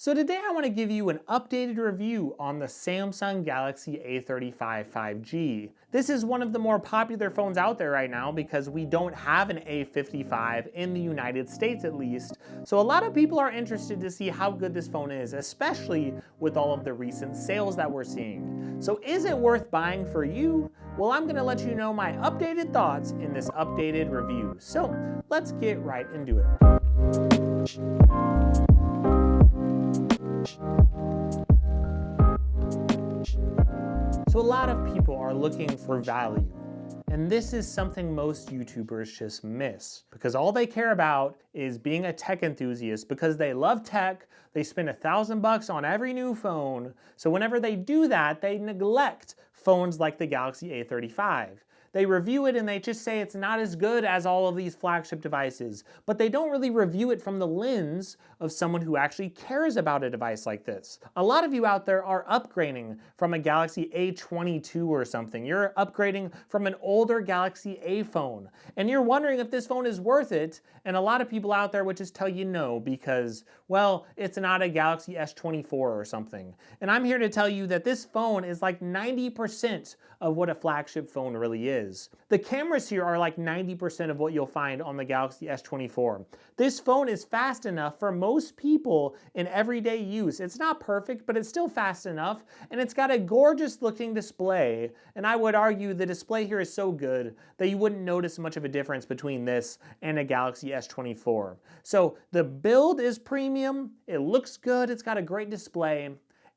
So today I want to give you an updated review on the Samsung Galaxy A35 5G. This is one of the more popular phones out there right now because we don't have an A55 in the United States at least. So a lot of people are interested to see how good this phone is, especially with all of the recent sales that we're seeing. So is it worth buying for you? Well, I'm going to let you know my updated thoughts in this updated review. So let's get right into it. So a lot of people are looking for value, and this is something most YouTubers just miss because all they care about is being a tech enthusiast because they love tech, they spend $1,000 on every new phone, so whenever they do that, they neglect phones like the Galaxy A35. They review it and they just say it's not as good as all of these flagship devices, but they don't really review it from the lens of someone who actually cares about a device like this. A lot of you out there are upgrading from a Galaxy A22 or something. You're upgrading from an older Galaxy A phone, and you're wondering if this phone is worth it, and a lot of people out there would just tell you no because, well, it's not a Galaxy S24 or something. And I'm here to tell you that this phone is like 90% of what a flagship phone really is. The cameras here are like 90% of what you'll find on the Galaxy S24. This phone is fast enough for most people in everyday use. It's not perfect, but it's still fast enough, and it's got a gorgeous looking display, and I would argue the display here is so good that you wouldn't notice much of a difference between this and a Galaxy S24. So the build is premium, it looks good, it's got a great display,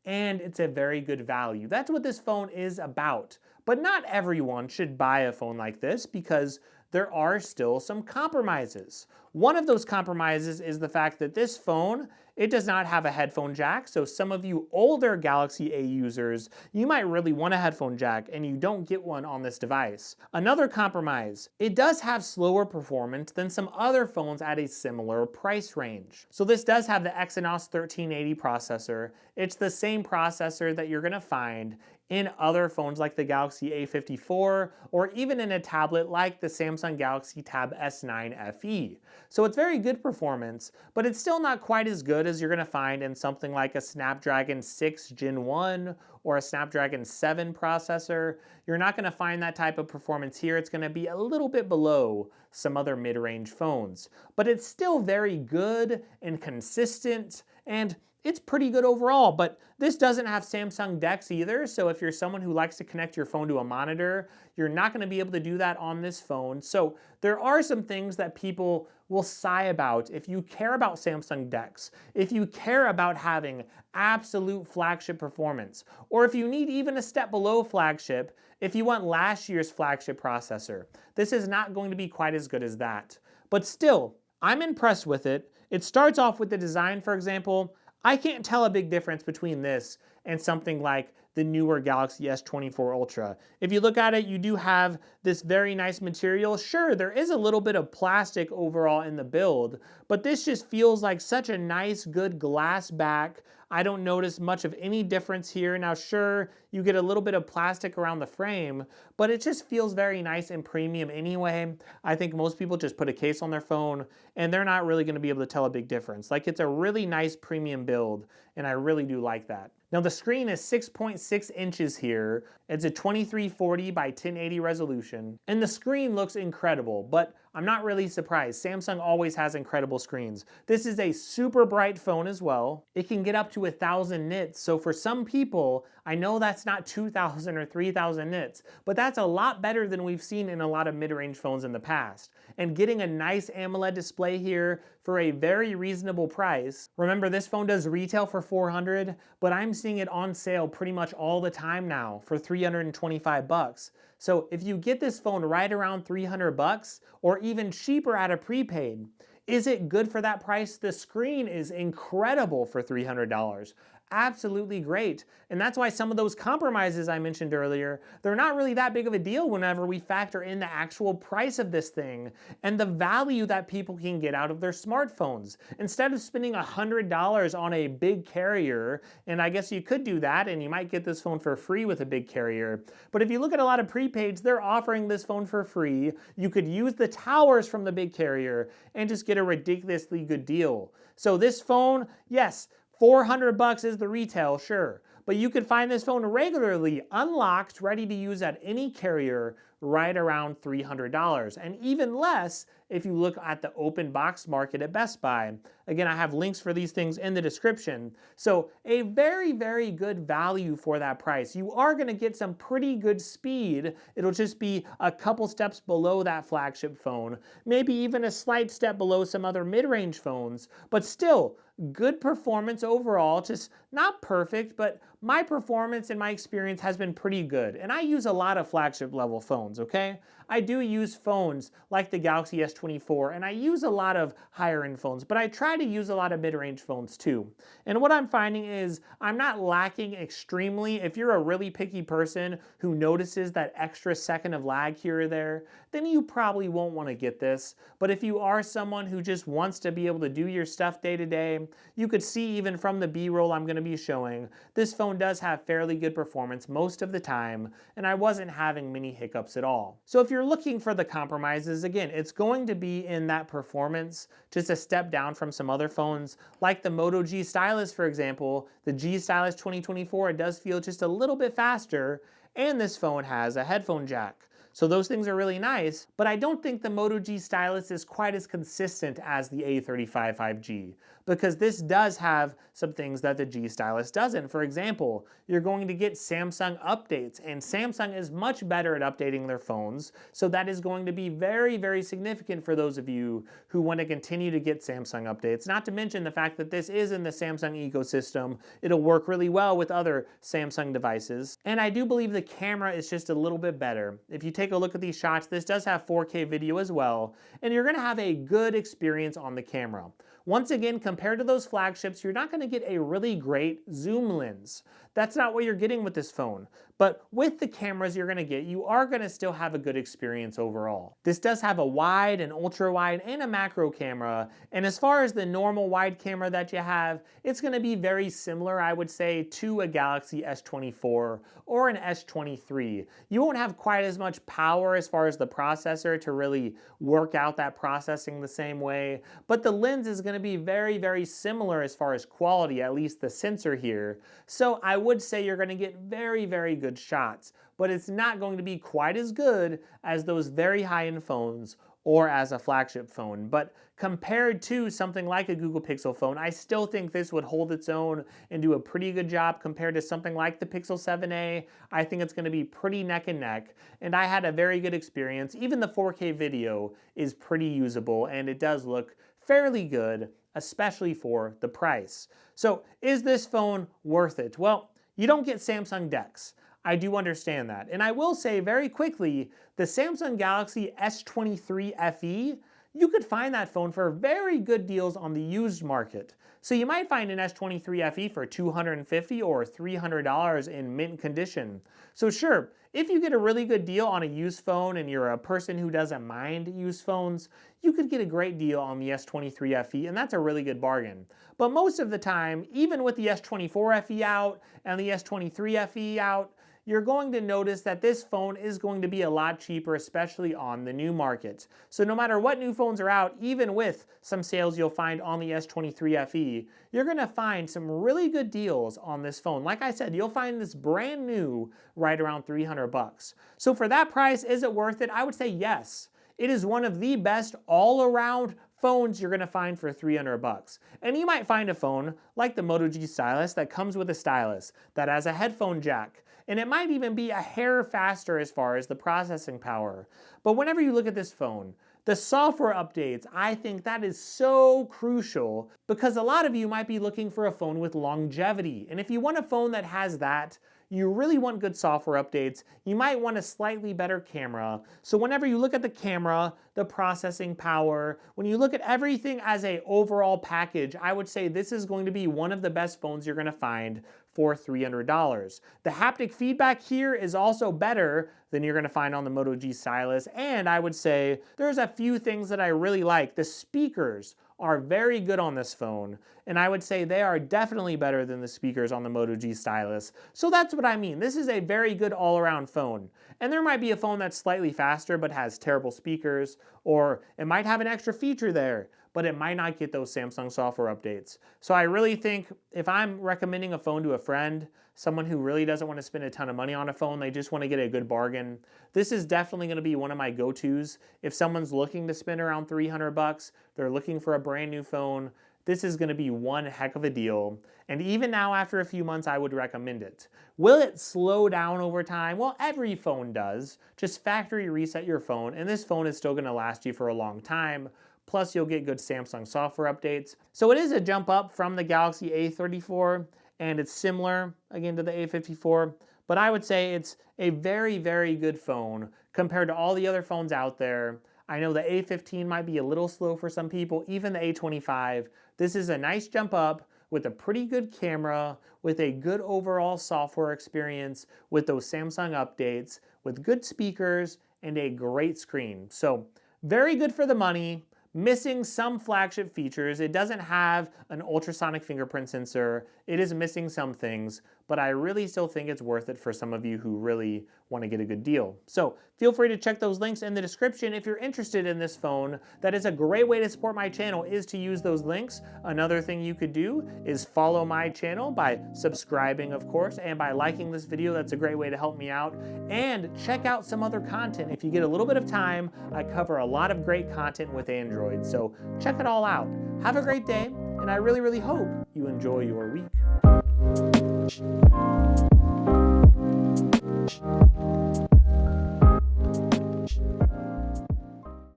and it's a very good value. That's what this phone is about. But not everyone should buy a phone like this because there are still some compromises. One of those compromises is the fact that this phone, it does not have a headphone jack, so some of you older Galaxy A users, you might really want a headphone jack and you don't get one on this device. Another compromise, it does have slower performance than some other phones at a similar price range. So this does have the Exynos 1380 processor. It's the same processor that you're gonna find in other phones like the Galaxy A54 or even in a tablet like the Samsung Galaxy Tab S9 FE. So it's very good performance, but it's still not quite as good as you're going to find in something like a Snapdragon 6 Gen 1 or a Snapdragon 7 processor. You're not going to find that type of performance here. It's going to be a little bit below some other mid-range phones, but it's still very good and consistent, and it's pretty good overall. But this doesn't have Samsung DeX either, so if you're someone who likes to connect your phone to a monitor, you're not going to be able to do that on this phone. So there are some things that people will sigh about if you care about Samsung DeX, if you care about having absolute flagship performance, or if you need even a step below flagship, if you want last year's flagship processor. This is not going to be quite as good as that. But still, I'm impressed with it. It starts off with the design, for example. I can't tell a big difference between this and something like the newer Galaxy S24 Ultra. If you look at it, you do have this very nice material. Sure, there is a little bit of plastic overall in the build, but this just feels like such a nice, good glass back. I don't notice much of any difference here. Now, sure, you get a little bit of plastic around the frame, but it just feels very nice and premium anyway. I think most people just put a case on their phone and they're not really going to be able to tell a big difference. Like, it's a really nice premium build, and I really do like that. Now the screen is 6.6 inches here. It's a 2340 by 1080 resolution, and the screen looks incredible, but I'm not really surprised. Samsung always has incredible screens. This is a super bright phone as well. It can get up to 1,000 nits, so for some people, I know that's not 2,000 or 3,000 nits, but that's a lot better than we've seen in a lot of mid-range phones in the past. And getting a nice AMOLED display here for a very reasonable price. Remember, this phone does retail for $400, but I'm seeing it on sale pretty much all the time now for $325. So if you get this phone right around $300 or even cheaper at a prepaid, is it good for that price? The screen is incredible for $300. Absolutely great. And that's why some of those compromises I mentioned earlier, they're not really that big of a deal whenever we factor in the actual price of this thing and the value that people can get out of their smartphones. Instead of spending $100 on a big carrier, and I guess you could do that and you might get this phone for free with a big carrier, but if you look at a lot of prepaids, they're offering this phone for free. You could use the towers from the big carrier and just get a ridiculously good deal. So this phone, yes, $400 is the retail, sure, but you could find this phone regularly unlocked, ready to use at any carrier right around $300, and even less if you look at the open box market at Best Buy. Again, I have links for these things in the description. So a very, very good value for that price. You are going to get some pretty good speed. It'll just be a couple steps below that flagship phone, maybe even a slight step below some other mid-range phones, but still good performance overall. Just not perfect, but my performance and my experience has been pretty good. And I use a lot of flagship level phones, okay? I do use phones like the Galaxy S24, and I use a lot of higher end phones, but I try to use a lot of mid-range phones too. And what I'm finding is I'm not lacking extremely. If you're a really picky person who notices that extra second of lag here or there, then you probably won't want to get this. But if you are someone who just wants to be able to do your stuff day to day, you could see even from the B-roll I'm going to be showing, this phone does have fairly good performance most of the time, and I wasn't having many hiccups at all. So if you're looking for the compromises, again, it's going to be in that performance, just a step down from some other phones, like the Moto G Stylus, for example. The G Stylus 2024, it does feel just a little bit faster, and this phone has a headphone jack. So those things are really nice, but I don't think the Moto G Stylus is quite as consistent as the A35 5G, because this does have some things that the G Stylus doesn't. For example, you're going to get Samsung updates, and Samsung is much better at updating their phones, so that is going to be very, very significant for those of you who want to continue to get Samsung updates, not to mention the fact that this is in the Samsung ecosystem. It'll work really well with other Samsung devices, and I do believe the camera is just a little bit better. If you take a look at these shots, this does have 4K video as well, and you're going to have a good experience on the camera. Once again, compared to those flagships, you're not going to get a really great zoom lens. That's not what you're getting with this phone. But with the cameras you're going to get, you are going to still have a good experience overall. This does have a wide, an ultra wide, and a macro camera. And as far as the normal wide camera that you have, it's going to be very similar, I would say, to a Galaxy S24 or an S23. You won't have quite as much power as far as the processor to really work out that processing the same way. But the lens is going to be very, very similar as far as quality, at least the sensor here. So I would say you're going to get very, very good shots, but it's not going to be quite as good as those very high-end phones or as a flagship phone. But compared to something like a Google Pixel phone, I still think this would hold its own and do a pretty good job compared to something like the Pixel 7a. I think it's going to be pretty neck and neck, and I had a very good experience. Even the 4K video is pretty usable, and it does look fairly good, especially for the price. So is this phone worth it? Well, you don't get Samsung DeX. I do understand that. And I will say very quickly, the Samsung Galaxy S23 FE, you could find that phone for very good deals on the used market. So you might find an S23 FE for $250 or $300 in mint condition. So sure, if you get a really good deal on a used phone and you're a person who doesn't mind used phones, you could get a great deal on the S23 FE, and that's a really good bargain. But most of the time, even with the S24 FE out and the S23 FE out, you're going to notice that this phone is going to be a lot cheaper, especially on the new market. So no matter what new phones are out, even with some sales you'll find on the S23 FE, you're going to find some really good deals on this phone. Like I said, you'll find this brand new right around $300. So for that price, is it worth it? I would say yes. It is one of the best all-around phones you're going to find for $300. And you might find a phone like the Moto G Stylus that comes with a stylus, that has a headphone jack, and it might even be a hair faster as far as the processing power. But whenever you look at this phone, the software updates, I think that is so crucial, because a lot of you might be looking for a phone with longevity. And if you want a phone that has that, you really want good software updates. You might want a slightly better camera. So whenever you look at the camera, the processing power, when you look at everything as an overall package, I would say this is going to be one of the best phones you're going to find for $300. The haptic feedback here is also better than you're going to find on the Moto G Stylus, and I would say there's a few things that I really like. The speakers are very good on this phone, and I would say they are definitely better than the speakers on the Moto G Stylus. So that's what I mean. This is a very good all-around phone. And there might be a phone that's slightly faster but has terrible speakers, or it might have an extra feature there. but it might not get those Samsung software updates. So I really think if I'm recommending a phone to a friend, someone who really doesn't want to spend a ton of money on a phone, they just want to get a good bargain, this is definitely going to be one of my go-tos. If someone's looking to spend around 300 bucks, they're looking for a brand new phone, this is going to be one heck of a deal. And even now, after a few months, I would recommend it. Will it slow down over time? Well, every phone does. Just factory reset your phone, and this phone is still going to last you for a long time. Plus, you'll get good Samsung software updates. So it is a jump up from the Galaxy A34, and it's similar, again, to the A54. But I would say it's a very, very good phone compared to all the other phones out there. I know the A15 might be a little slow for some people, even the A25. This is a nice jump up with a pretty good camera, with a good overall software experience, with those Samsung updates, with good speakers, and a great screen. So very good for the money. Missing some flagship features. It doesn't have an ultrasonic fingerprint sensor. It is missing some things, but I really still think it's worth it for some of you who really want to get a good deal. So feel free to check those links in the description if you're interested in this phone. That is a great way to support my channel, is to use those links. Another thing you could do is follow my channel by subscribing, of course, and by liking this video. That's a great way to help me out. And check out some other content. If you get a little bit of time, I cover a lot of great content with Android. So check it all out. Have a great day, and I really, really hope you enjoy your week.